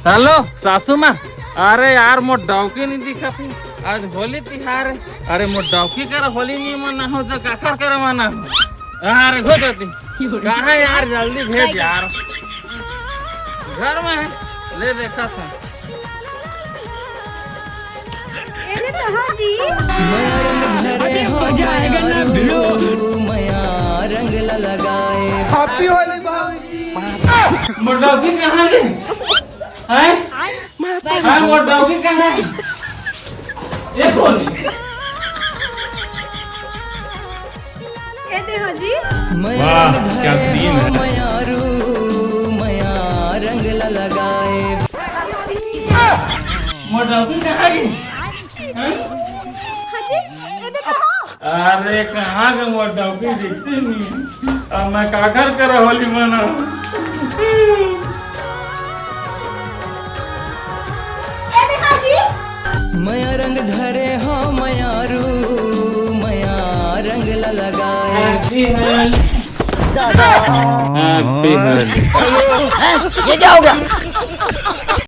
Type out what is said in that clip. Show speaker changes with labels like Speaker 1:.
Speaker 1: Hello सासू माँ। अरे यार मोर डौकी नहीं दिखा थी। आज होली तिहार है। अरे मोर डौकी कर होली नहीं मना हो तो काकर कर मना हो। अरे हो जाती कहाँ यार, जल्दी भेज यार। घर में है, ले देखा था।
Speaker 2: हो जाएगा ना भिड़ो मया रंग लगाए।
Speaker 1: हैप्पी होली भाभी। मोर डौकी कहाँ है? हैं? हाँ मोर डौकी कहाँ है? ये होली
Speaker 2: वाह क्या सीन है। मया रंग लगाए।
Speaker 1: मोर डौकी कहाँ गई? अरे कहाँ का मोर डौकी दिखती नहीं। अब मैं काकर कर होली मना।
Speaker 2: मया रंग धरे हो मयारू मया रंग लगाए।
Speaker 1: हैप्पी होली।
Speaker 2: दादा
Speaker 1: हैप्पी होली।
Speaker 2: ये क्या हो गया?